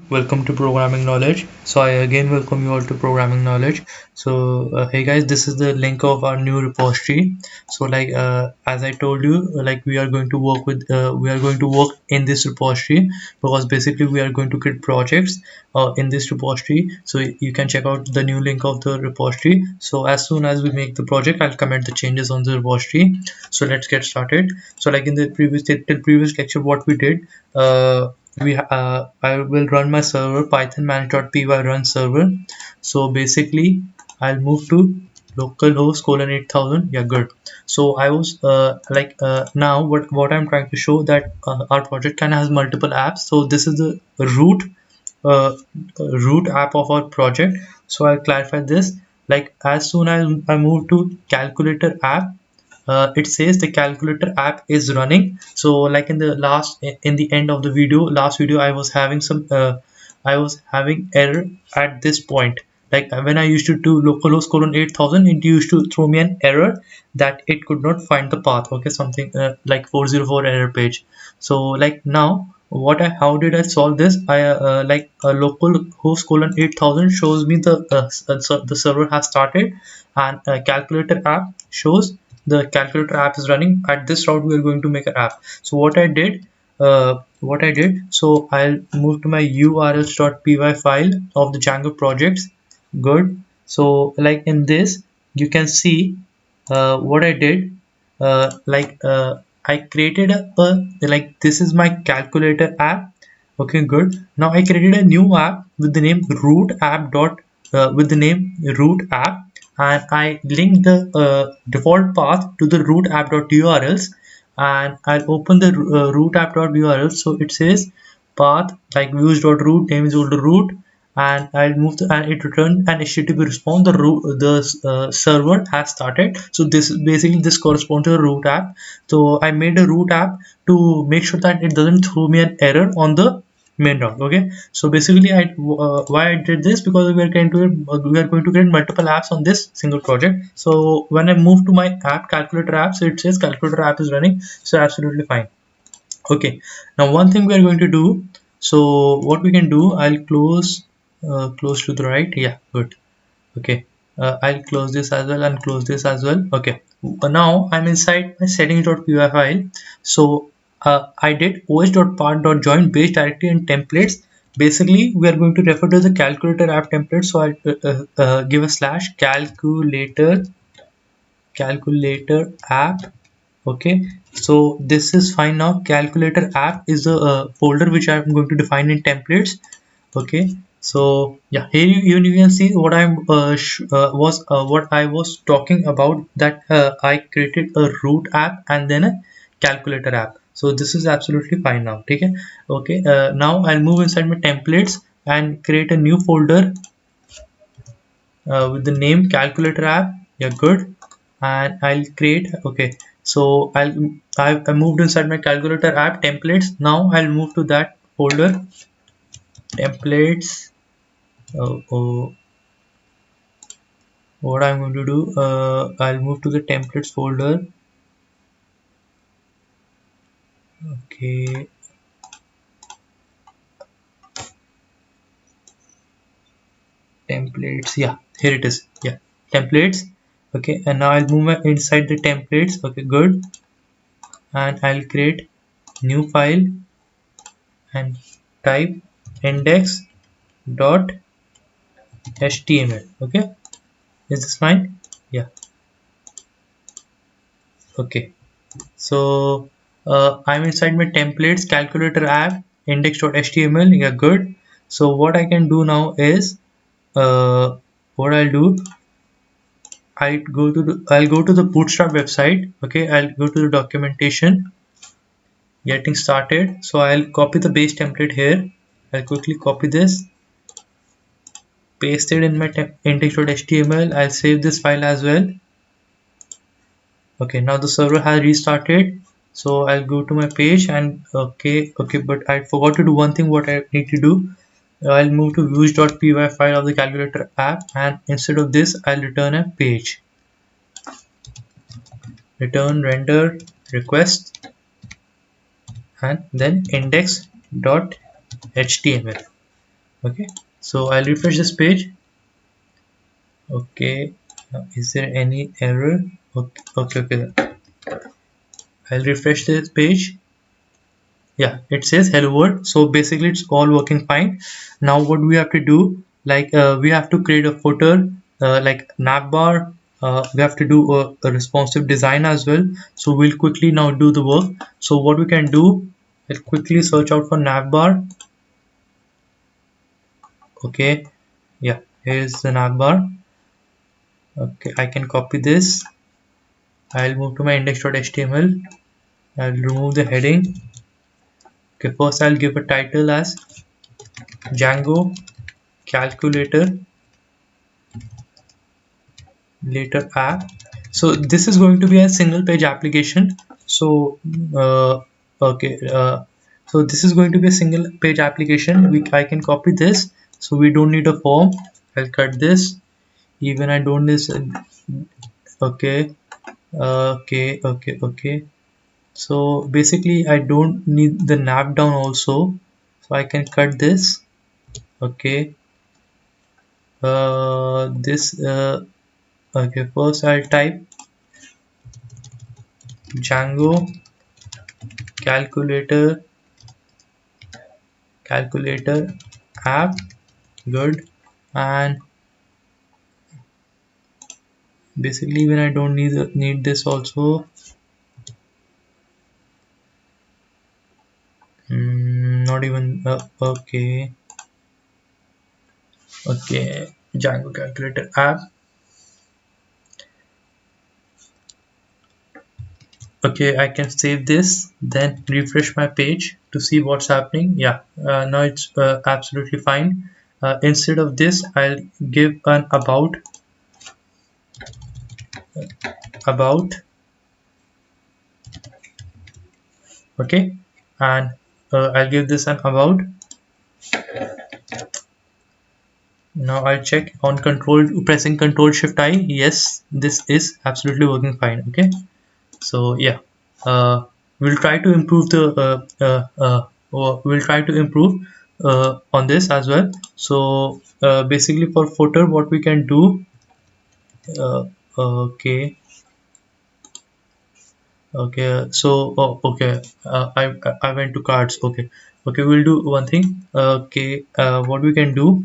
Welcome to Programming Knowledge. So I again welcome you all to Programming Knowledge. So hey guys, this is the link of our new repository. So as I told you, we are going to work in this repository because basically we are going to create projects in this repository. So you can check out the new link of the repository. So as soon as we make the project, I'll comment the changes on the repository. So let's get started. So like in the previous lecture, what we did. I will run my server python manage.py run server. So basically I'll move to localhost colon 8000. Yeah, good. So I was now what I'm trying to show that our project can has multiple apps. So this is the uh, root app of our project. So I'll clarify this. Like as soon as I move to calculator app, it says the calculator app is running. So like in the end of the last video, I was having error at this point. Like when I used to do localhost colon 8000, it used to throw me an error that it could not find the path. Okay, something like 404 error page. So like now how did I solve this? I like a localhost colon 8000 shows me the server has started, and calculator app shows the calculator app is running. At this route we are going to make an app. So what I did, so I'll move to my urls.py file of the Django projects. Good. So like in this you can see what I did. I created like this is my calculator app. Okay, good. Now I created a new app with the name root app, and I linked the default path to the root app.urls, and I'll open the root app.url. So it says path like views.root, name is equal to root, and I'll move and it returned an HTTP response. The server has started. So this corresponds to a root app. So I made a root app to make sure that it doesn't throw me an error on the main route. Okay, so basically why I did this, because we are going to create multiple apps on this single project. So when I move to my app calculator app, so it says calculator app is running, so absolutely fine. Okay, now one thing we are going to do, so what we can do, I'll close to the right. Yeah, good. Okay, I'll close this as well and close this as well. Okay, now I'm inside my settings.py file. So I did os.part.join base directory and templates. Basically we are going to refer to the calculator app template. So I'll give a slash calculator app. Okay, so this is fine. Now calculator app is the folder which I'm going to define in templates. Okay, so yeah, here you can see what what I was talking about, that I created a root app and then a calculator app. So this is absolutely fine now. Okay, now I'll move inside my templates and create a new folder with the name calculator app. Yeah, good. And I'll create, okay, so I moved inside my calculator app templates. Now I'll move to that folder templates. What I'm going to do, I'll move to the templates folder. Okay, templates, yeah, here it is. Yeah, templates. Okay, and now I'll move inside the templates. Okay, good. And I'll create new file and type index.html. okay, is this fine? Yeah. Okay, so I'm inside my templates calculator app index.html. Yeah, good. So what I can do now is what I'll do, I'll go to the bootstrap website. Okay, I'll go to the documentation, getting started. So I'll copy the base template here. I'll quickly copy this, paste it in my index.html. I'll save this file as well. Okay, now the server has restarted. So I'll go to my page and okay, but I forgot to do one thing. What I need to do, I'll move to views.py file of the calculator app, and instead of this I'll return a page. Return render request and then index.html. Okay, so I'll refresh this page. Okay, is there any error? Okay. I'll refresh this page. Yeah, it says hello world. So basically it's all working fine. Now what we have to do, like we have to create a footer, like navbar. We have to do a responsive design as well. So we'll quickly now do the work. So what we can do, let's quickly search out for navbar. Okay, yeah, here's the navbar. Okay, I can copy this. I'll move to my index.html. I'll remove the heading. Okay, first I'll give a title as Django calculator later app. So this is going to be a single page application. So okay, so this is going to be a single page application. I can copy this, so we don't need a form. I'll cut this. Even I don't this. Okay, okay. So basically I don't need the nav down also, so I can cut this. Okay, this okay, first I'll type Django calculator app. Good. And basically when I don't need this also. Not even okay. Django calculator app. Okay, I can save this, then refresh my page to see what's happening. Yeah, now it's absolutely fine. Instead of this, I'll give an about. Okay, and I'll give this an about. Now I'll check on pressing Control Shift I. Yes, this is absolutely working fine. Okay, so yeah, we'll try to improve we'll try to improve on this as well. So basically for footer, what we can do, uh, okay, so okay, I went to cards. Okay, we'll do one thing. Okay, what we can do,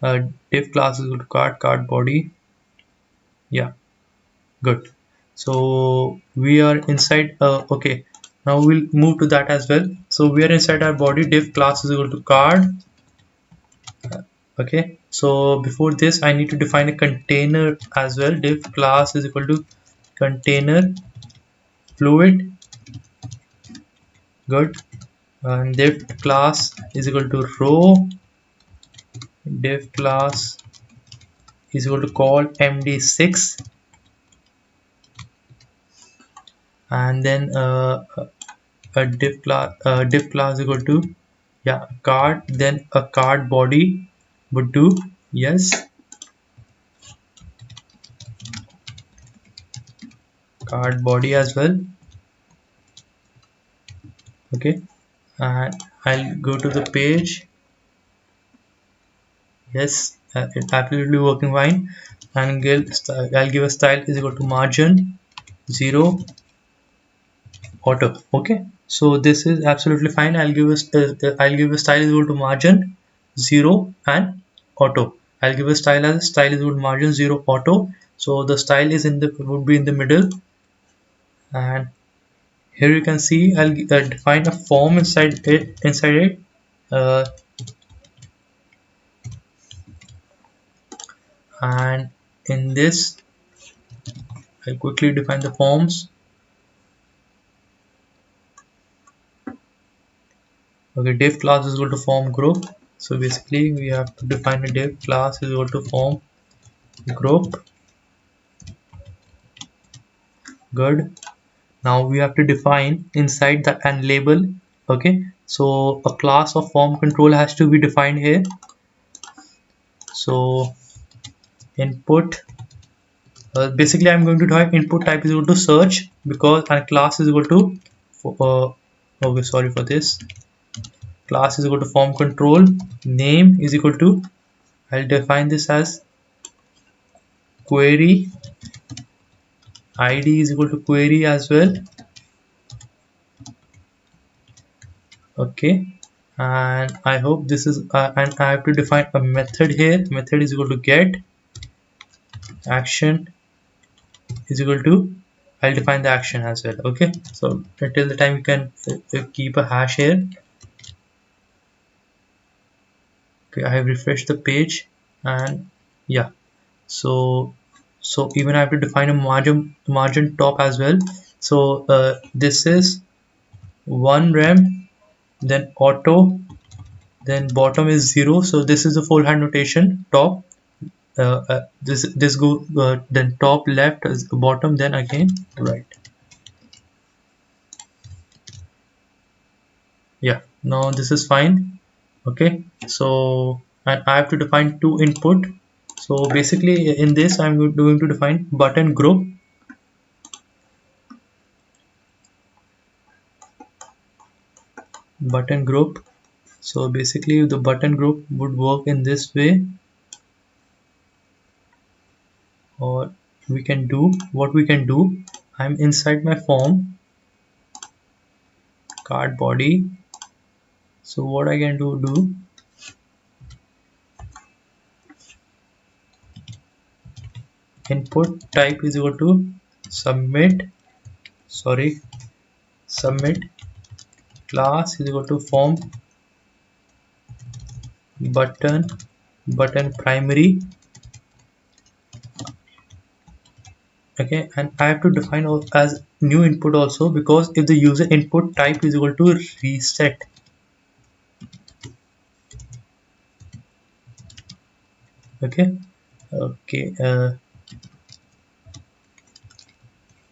div class is equal to card body. Yeah, good. So we are inside. Okay, now we'll move to that as well. So we are inside our body. Div class is equal to card. Okay, so before this I need to define a container as well. Div class is equal to container fluid. Good. And div class is equal to row. Div class is equal to call md6. And then a div class is equal to, yeah, card, then a card body would do. Yes, card body as well. Okay, and I'll go to the page. Yes, it's absolutely working fine. And I'll give a style is equal to margin 0 auto. Okay, so this is absolutely fine. I'll give a style is equal to margin 0 and auto. I'll give a style is equal to margin 0 auto. So the style is would be in the middle. And here you can see I'll define a form inside it. uh, and in this I'll quickly define the forms. Okay, div class is equal to form group. So basically we have to define a div class is equal to form group. Good. Now we have to define inside that and label. Okay, so a class of form control has to be defined here. So input, basically I'm going to type input type is equal to search, because and class is equal to okay, sorry for this. class is equal to form control, name is equal to, I'll define this as query, id is equal to query as well. Okay, and I hope this is and I have to define a method here. Method is equal to get action is equal to, I'll define the action as well. Okay, so until the time you can keep a hash here. Okay, I have refreshed the page, and yeah, so even I have to define a margin top as well. So this is 1 rem, then auto, then bottom is 0. So this is the full hand notation. Top, this go then top left is bottom, then again right. Yeah, now this is fine. Okay, so and I have to define two input. So basically in this I'm going to define button group. Button group. So basically the button group would work in this way, or we can do what we can do. I'm inside my form card body. So what I can do input type is equal to submit class is equal to form button primary. Okay, and I have to define as new input also, because if the user input type is equal to reset, okay,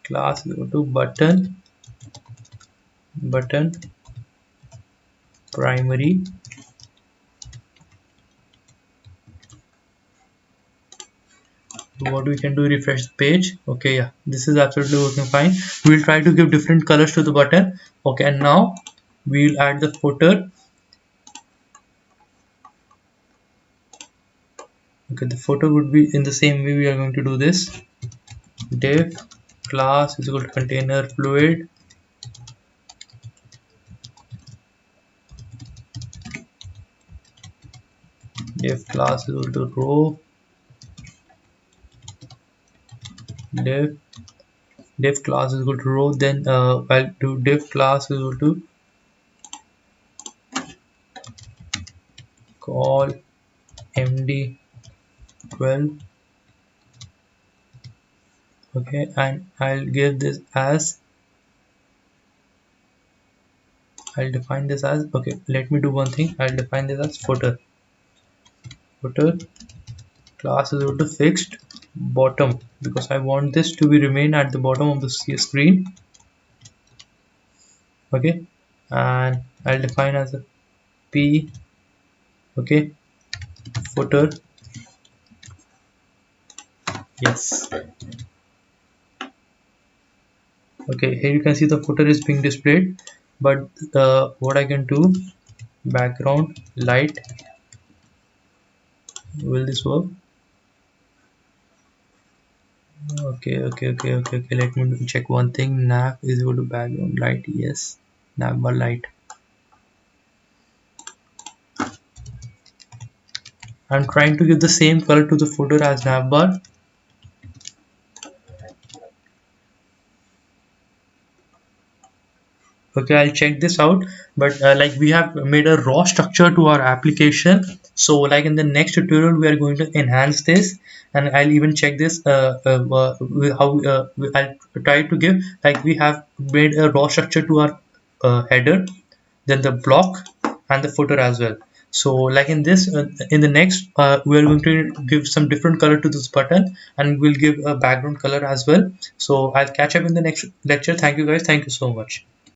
class is equal to button primary. What we can do, refresh the page. Okay, yeah, this is absolutely working fine. We'll try to give different colors to the button. Okay, and now we'll add the footer. Okay, the footer would be in the same way. We are going to do this. Div class is equal to container fluid, div class is equal to row, div class is equal to row, then I'll do div class is equal to call md12. Okay, and I'll give this as, I'll define this as, okay, let me do one thing. I'll define this as footer class is equal to fixed bottom, because I want this to be remain at the bottom of the screen. Okay, and I'll define as a p, okay, footer. Yes, okay, here you can see the footer is being displayed, but what I can do, background light, will this work? Okay, let me check one thing. Nav is equal to background light. Yes, Navbar light. I'm trying to give the same color to the footer as Navbar. Okay, I'll check this out, but like we have made a raw structure to our application. So like in the next tutorial we are going to enhance this, and I'll even check this how I'll try to give, like we have made a raw structure to our header, then the block and the footer as well. So like in this in the next we are going to give some different color to this button, and we'll give a background color as well. So I'll catch up in the next lecture. Thank you guys, thank you so much.